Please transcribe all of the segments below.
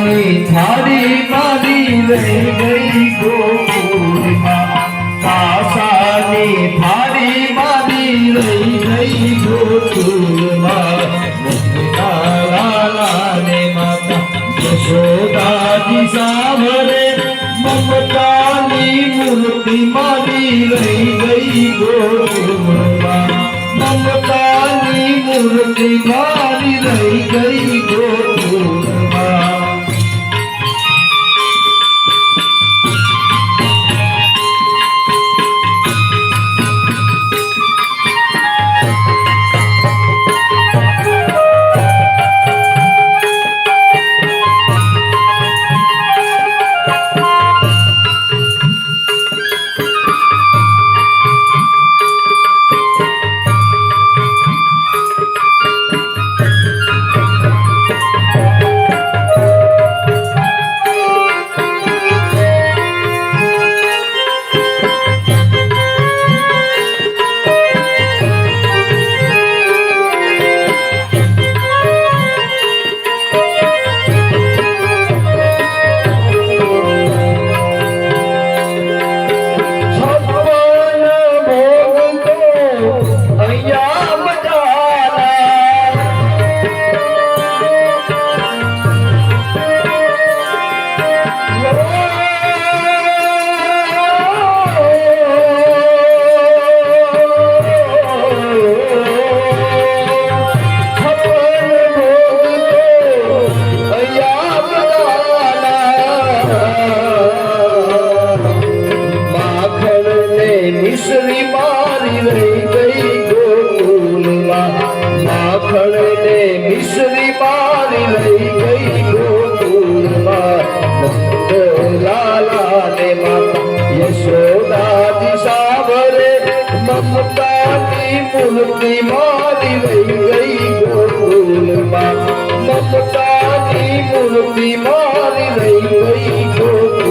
थारी मारी रह गई गोकुल माँ पासानी थारी मारी रह गई गोकुल माँ लाला ने माता यशोदा जी सावरे ममतानी मूर्ति मारी रह गई गोकुल माँ ममतानी मूर्ति मारी रह गई गोकुल माँ मिश्री मारी रह गई गोकुल माखन ने मिश्री मारी रह गई गोकुल लाला ने माता यशोदा जी सावरे ममता की मूर्ति मारी रह गई गोकुल ममता की मूर्ति मारी रह गई गोकुल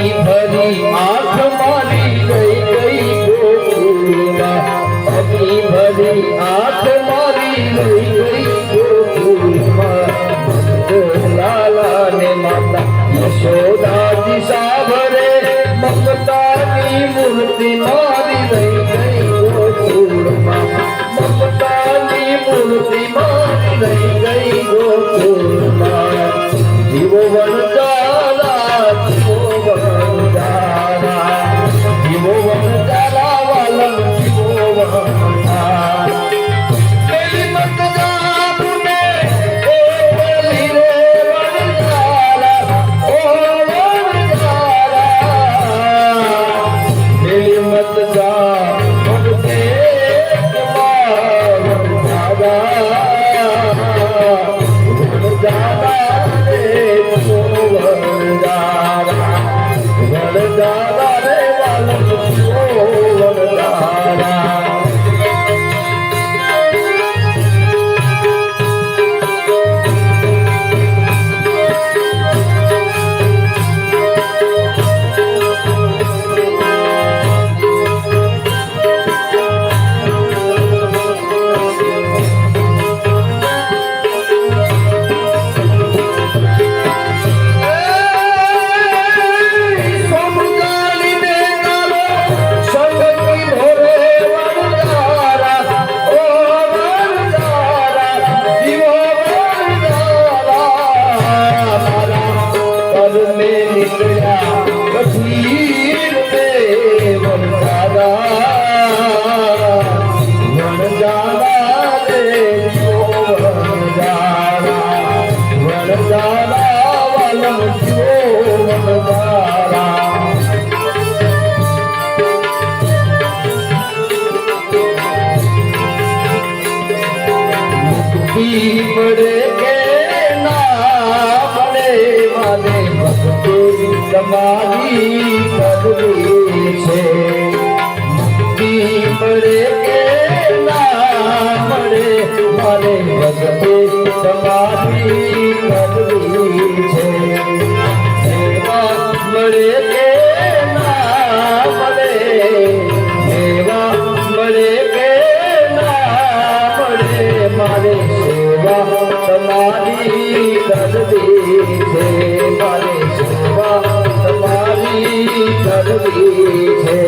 અભી ભરી આંખ મારી રહી ગઈ ગોકુળમાં અભી ભરી આંખ મારી રહી ગઈ ગોકુળમાં લાલા ને માતા યશોદાજી સાવરે મમતાની મૂર્તિ મારી રહી ગઈ ગોકુળમાં મમતાની મૂર્તિ મારી રહી ગઈ ગોકુળમાં જીવો વનજારા જીવો વનજારા જીવો વનજારા વાલમ જીવો વનજારા પેલી મત જાપને એ પેલી રે વનજારા ઓ વનજારા પેલી મત જાપને મળે કે ના મળે માને ભક્તિ તમારી કરવી છે મુક્તિ મળે કે ના મળે માને ભક્તિ તમારી કરવી છે સેવા મળે કે ના મળે સેવા મળે કે ના મળે મારે તમારી કરવી છે મારે સેવા તમારી કરવી છે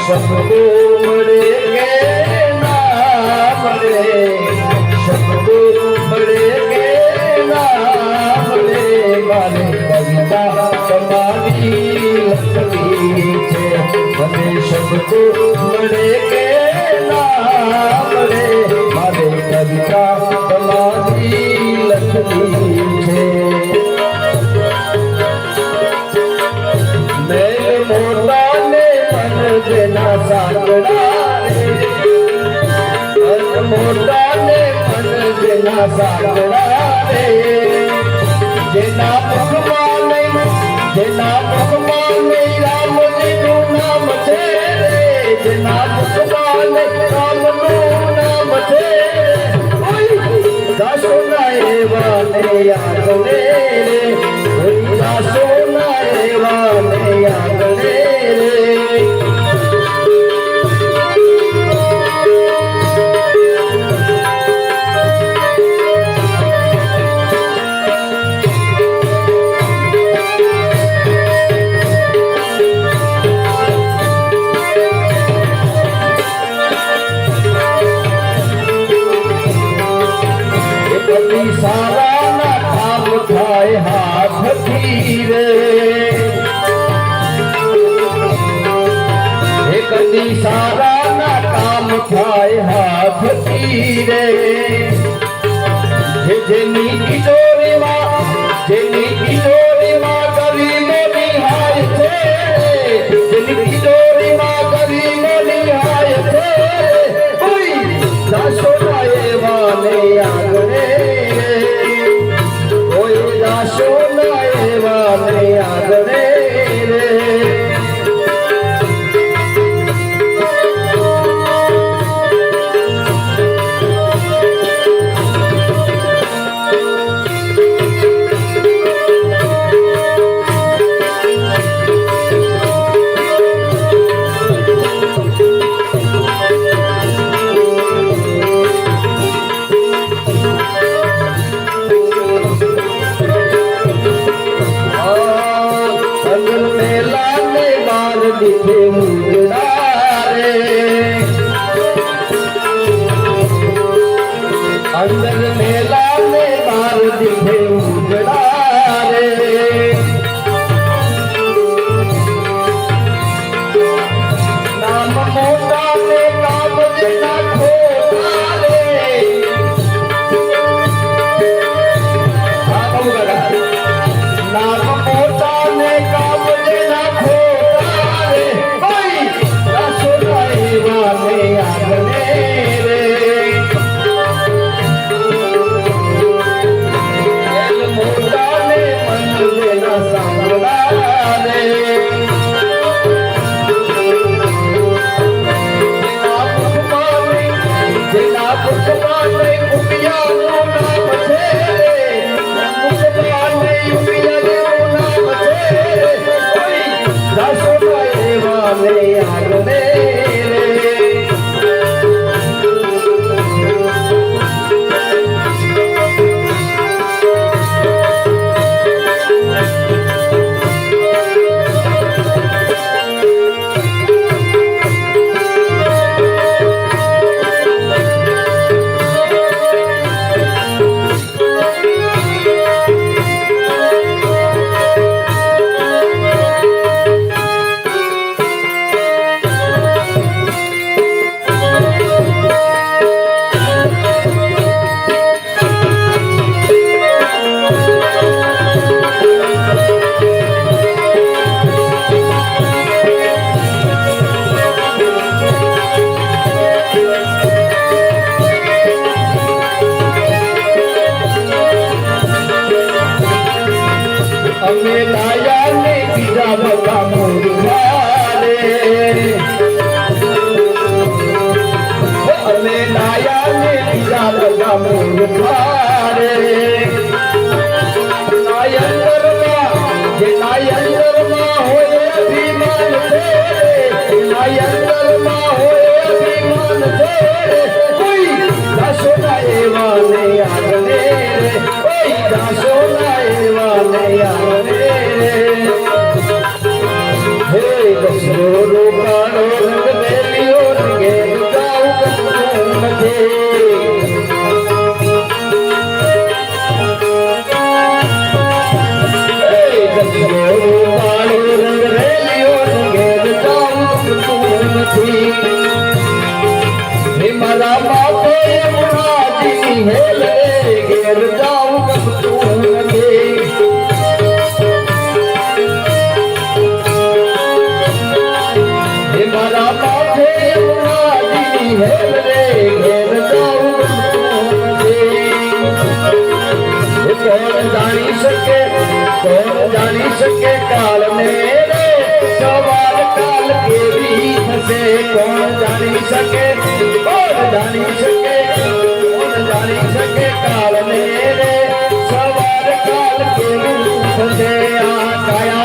सबको મળે કે ના મળે सबको મળે કે ના મળે મારે કવિતા તમારી લખવી છે મને सबको મળે કે ના મળે મારે કવિતા તમારી લખવી છે મેં મોટા જેના સાંકડા રે મોટા ને મન જેના સાંકડા રે જેના મુખમાં રામજીનું નામ છે રે જેના મુખમાં રામનું નામ છે દાસોના એવા ને યાદ રે દાસોના એવા ને યાદ રે સારાના કામ થાય હાથથી રે કદી સારાના કામ થાય હાથથી રે જેની કિશોરીમાં ગરીબો નિહાય છે જેની કિશોરીમાં ગરીબો નિહાય છે કોઈ દાસોના એવાને આગળ કોઈ દાસોના એવાને આગળ રે दिखे मुजड़ा रे अंदर मेला में बार दिखे मुजड़ा रे नाम मोटा ने काम देना खोटा रे नाम मोटा ने काम देना जानी सके काल मेरे सवाल काल के भी फंसे कौन जानी सके कौन जानी सके कौन जानी सके काल मेरे सवाल काल के भी फंसे आ काया